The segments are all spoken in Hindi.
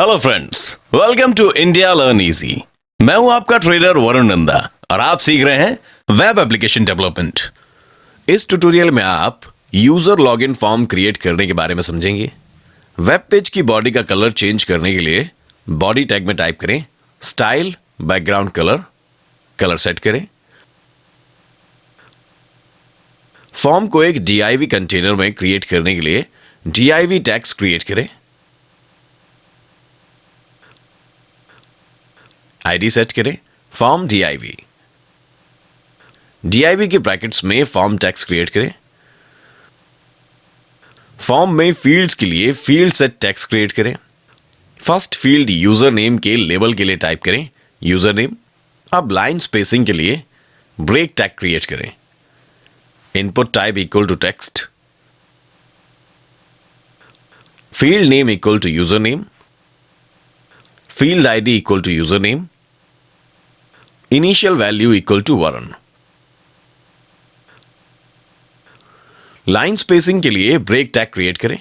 Hello friends, welcome to India learn easy. मैं हूं आपका ट्रेडर वरुण नंदा और आप सीख रहे हैं वेब एप्लीकेशन डेवलपमेंट। इस ट्यूटोरियल में आप यूजर लॉगिन फॉर्म क्रिएट करने के बारे में समझेंगे। वेब पेज की बॉडी का कलर चेंज करने के लिए बॉडी टैग में टाइप करें स्टाइल बैकग्राउंड कलर सेट करें। फॉर्म को एक div कंटेनर में क्रिएट करने के लिए div टैग्स क्रिएट करें। आईडी सेट करें फॉर्म div के ब्रैकेट्स में फॉर्म टैग्स क्रिएट करें। फॉर्म में फील्ड्स के लिए फील्ड सेट टैग्स क्रिएट करें। फर्स्ट फील्ड यूजर नेम के लेबल के लिए टाइप करें यूजर नेम। अब लाइन स्पेसिंग के लिए ब्रेक टैग क्रिएट करें। Input type equal to text, field name equal to user name, field ID equal to user name, initial value equal to Varun. Line spacing के लिए ब्रेक टैग क्रिएट करें।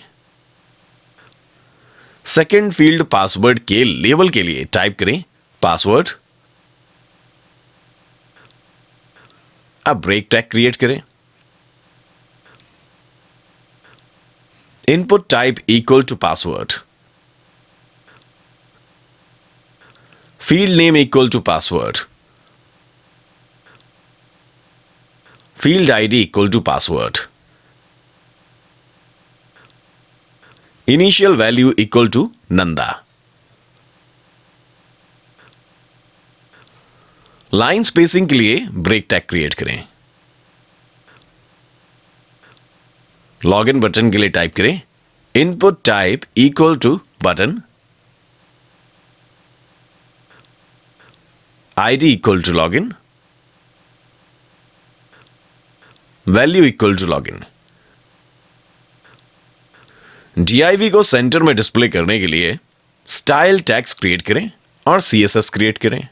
सेकेंड फील्ड पासवर्ड के लेबल के लिए टाइप करें पासवर्ड। अब ब्रेक टैग क्रिएट करें। Input type equal to password, field name equal to password, field ID equal to password, initial value equal to Nanda. Line spacing के लिए ब्रेक टैग क्रिएट करें। लॉगिन बटन के लिए टाइप करें input type equal to button, ID equal to login, value equal to login. div को सेंटर में डिस्प्ले करने के लिए स्टाइल टैग्स क्रिएट करें और css क्रिएट करें।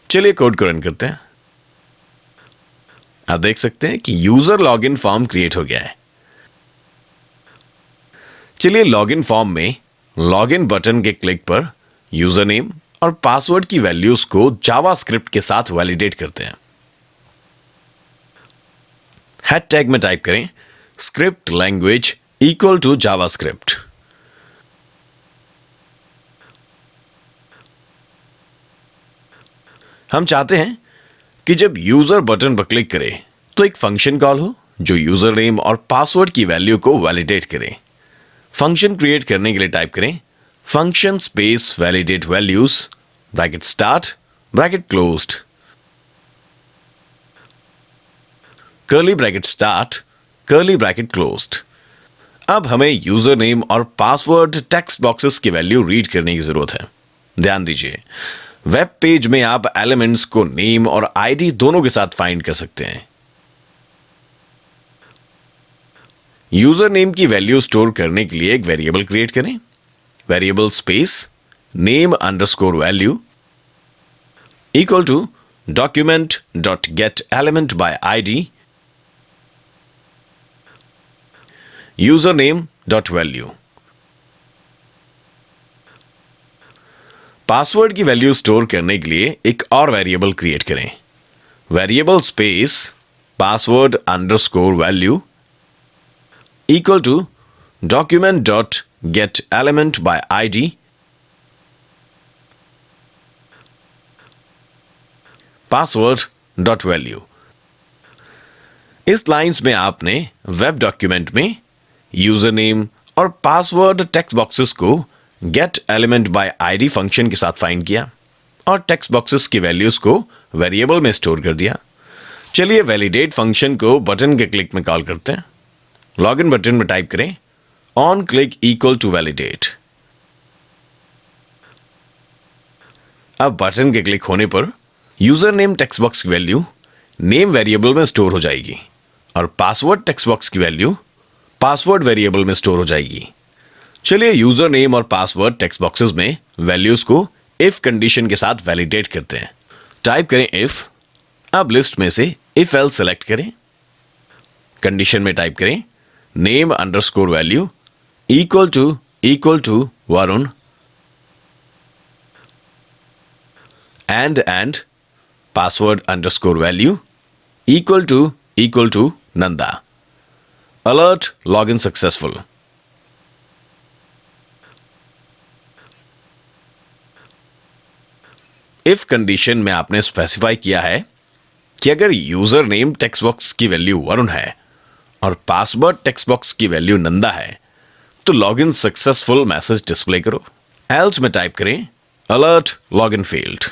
चलिए कोड को रन करते हैं। आप देख सकते हैं कि यूजर लॉगिन फॉर्म क्रिएट हो गया है। चलिए लॉगिन फॉर्म में लॉगिन बटन के क्लिक पर यूजर नेम और पासवर्ड की वैल्यूज को जावास्क्रिप्ट के साथ वैलिडेट करते हैं। हेड टैग में टाइप करें script language equal to JavaScript. हम चाहते हैं कि जब यूजर बटन पर क्लिक करे तो एक फंक्शन कॉल हो जो यूजर नेम और पासवर्ड की वैल्यू को वैलिडेट करे। फंक्शन क्रिएट करने के लिए टाइप करें function space validate values bracket start bracket closed, curly bracket start curly bracket closed. अब हमें यूजर नेम और पासवर्ड टेक्स्ट बॉक्सेस की वैल्यू रीड करने की जरूरत है। ध्यान दीजिए, वेब पेज में आप एलिमेंट्स को नेम और आईडी दोनों के साथ फाइंड कर सकते हैं। यूजर नेम की वैल्यू स्टोर करने के लिए एक वेरिएबल क्रिएट करें। Variable space name underscore value equal to document dot get element by ID user name dot value. Password की वैल्यू स्टोर करने के लिए एक और वेरिएबल क्रिएट करें। Variable space password underscore value equal to document dot get element by ID password dot value. इस लाइंस में आपने वेब डॉक्यूमेंट में यूजर नेम और पासवर्ड टेक्स्ट बॉक्सेस को get element by ID function के साथ फाइंड किया और टेक्स्ट बॉक्सेस की वैल्यूज को वेरिएबल में स्टोर कर दिया। चलिए वैलिडेट फंक्शन को बटन के क्लिक में कॉल करते हैं। लॉगिन बटन में टाइप करें on click equal to validate. अब बटन के क्लिक होने पर यूजर नेम टेक्स्ट बॉक्स की वैल्यू नेम वेरिएबल में स्टोर हो जाएगी और पासवर्ड टेक्स्ट बॉक्स की वैल्यू पासवर्ड वेरिएबल में स्टोर हो जाएगी। चलिए यूजर नेम और पासवर्ड टेक्स्ट बॉक्सेस में वैल्यूज को इफ कंडीशन के साथ वैलिडेट करते हैं। टाइप करें इफ। अब लिस्ट में से इफ एल्स सेलेक्ट करें। कंडीशन में टाइप करें name underscore value equal to Varun and password underscore value equal to Nanda. Alert login successful. If condition में आपने स्पेसिफाई किया है कि अगर यूजर नेम टेक्स्ट बॉक्स की वैल्यू वरुण है और पासवर्ड टेक्स्ट बॉक्स की वैल्यू नंदा है तो लॉगिन सक्सेसफुल मैसेज डिस्प्ले करो। एल्स में टाइप करें अलर्ट लॉगिन फेल्ड।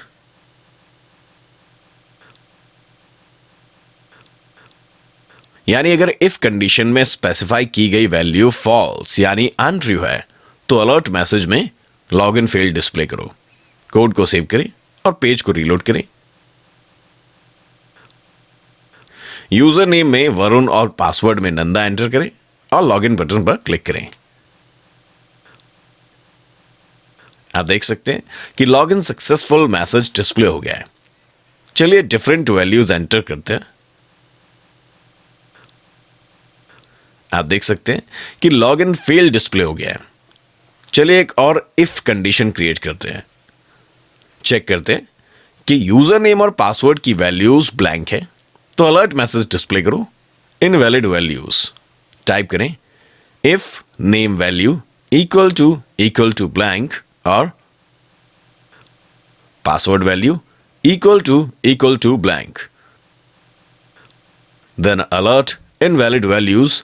यानी अगर इफ कंडीशन में स्पेसिफाई की गई वैल्यू फॉल्स यानी अनट्रू है तो अलर्ट मैसेज में लॉगिन फेल्ड डिस्प्ले करो। कोड को सेव करें और पेज को रीलोड करें। यूजर नेम में वरुण और पासवर्ड में नंदा एंटर करें और लॉगिन बटन पर क्लिक करें। आप देख सकते हैं कि लॉगिन सक्सेसफुल मैसेज डिस्प्ले हो गया है। चलिए डिफरेंट वैल्यूज एंटर करते हैं। आप देख सकते हैं कि लॉगिन फेल डिस्प्ले हो गया है। चलिए एक और इफ कंडीशन क्रिएट करते हैं। चेक करते हैं कि यूजर नेम और पासवर्ड की वैल्यूज ब्लैंक है तो अलर्ट मैसेज डिस्प्ले करो इनवैलिड वैल्यूज। टाइप करें if name value equal to blank और password value equal to blank. Then alert invalid values.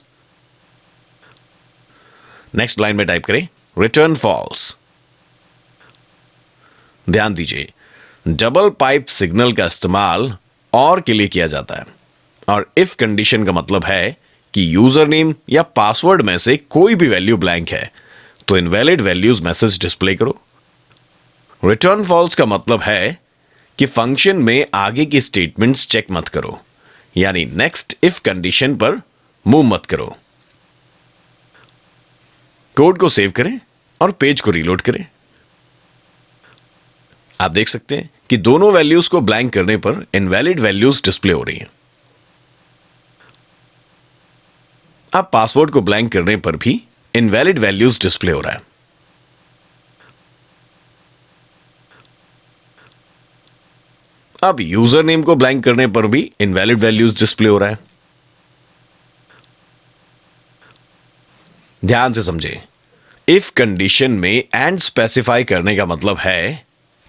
Next line में टाइप करें रिटर्न फॉल्स। ध्यान दीजिए डबल पाइप सिग्नल का इस्तेमाल और के लिए किया जाता है और इफ कंडीशन का मतलब है कि यूजर नेम या पासवर्ड में से कोई भी वैल्यू ब्लैंक है तो इनवैलिड वैल्यूज मैसेज डिस्प्ले करो। रिटर्न फॉल्स का मतलब है कि फंक्शन में आगे की स्टेटमेंट्स चेक मत करो यानी नेक्स्ट इफ कंडीशन पर मूव मत करो। कोड को सेव करें और पेज को रीलोड करें। आप देख सकते हैं कि दोनों वैल्यूज को ब्लैंक करने पर इनवैलिड वैल्यूज डिस्प्ले हो रही हैं। अब पासवर्ड को ब्लैंक करने पर भी इनवैलिड वैल्यूज डिस्प्ले हो रहा है। अब यूजर नेम को ब्लैंक करने पर भी इनवैलिड वैल्यूज डिस्प्ले हो रहा है। ध्यान से समझें इफ कंडीशन में एंड स्पेसिफाई करने का मतलब है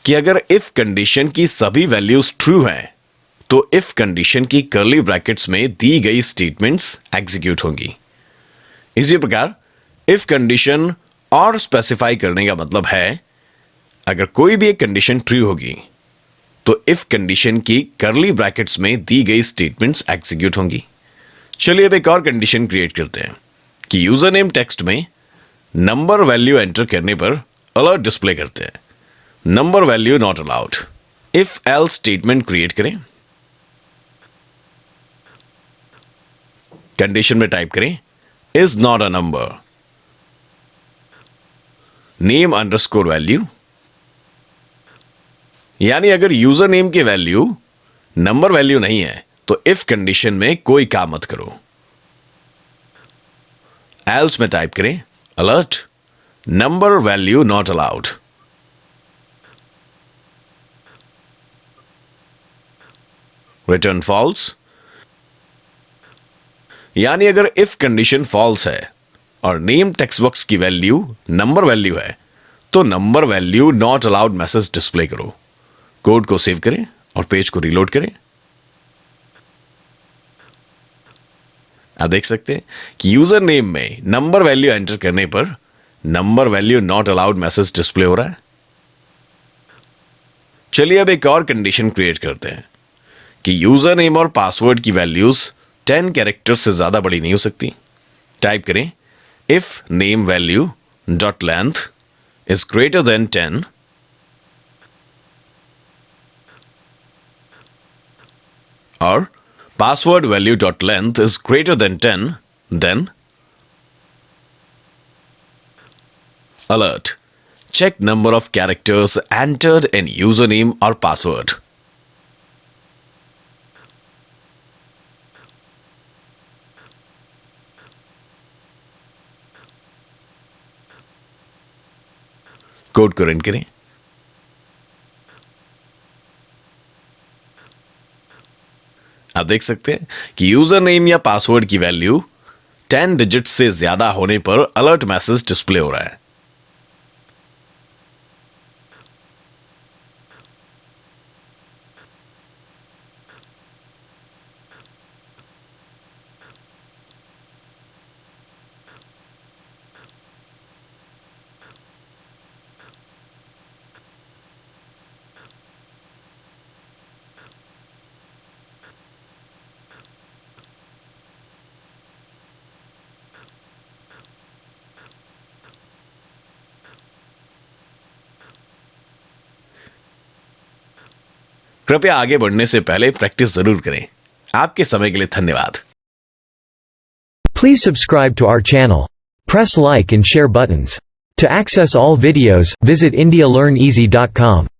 कि अगर इफ कंडीशन की सभी वैल्यूज ट्रू हैं तो इफ कंडीशन की कर्ली ब्रैकेट्स में दी गई स्टेटमेंट्स एग्जीक्यूट होंगी। इसी प्रकार इफ कंडीशन और स्पेसिफाई करने का मतलब है अगर कोई भी एक कंडीशन ट्रू होगी तो इफ कंडीशन की कर्ली ब्रैकेट्स में दी गई स्टेटमेंट्स एग्जीक्यूट होंगी। चलिए अब एक और कंडीशन क्रिएट करते हैं कि यूजर नेम टेक्स्ट में नंबर वैल्यू एंटर करने पर अलर्ट डिस्प्ले करते हैं number value not allowed. If else statement create करें। कंडीशन में टाइप करें is not a number name underscore value. यानी अगर यूजर नेम की वैल्यू नंबर वैल्यू नहीं है तो इफ कंडीशन में कोई काम मत करो। एल्स में टाइप करें alert number value not allowed. Return false. यानी अगर इफ कंडीशन फॉल्स है और नेम टेक्स्ट बॉक्स की वैल्यू नंबर वैल्यू है तो number value not allowed message display करो। कोड को सेव करें और पेज को रीलोड करें। आप देख सकते हैं कि यूजर नेम में नंबर वैल्यू एंटर करने पर number value not allowed message display हो रहा है। चलिए अब एक और कंडीशन क्रिएट करते हैं कि यूजर नेम और पासवर्ड की वैल्यूज 10 कैरेक्टर्स से ज्यादा बड़ी नहीं हो सकती। टाइप करें if name value dot length is greater than 10, or password value dot length is greater than 10, then alert. Check number of characters entered in username or password. Code को रन करें। आप देख सकते हैं कि यूजर नेम या पासवर्ड की वैल्यू 10 डिजिट से ज्यादा होने पर अलर्ट मैसेज डिस्प्ले हो रहा है। कृपया आगे बढ़ने से पहले प्रैक्टिस जरूर करें। आपके समय के लिए धन्यवाद। Please subscribe to our channel. Press like and share buttons. To access all videos, visit indialearneasy.com.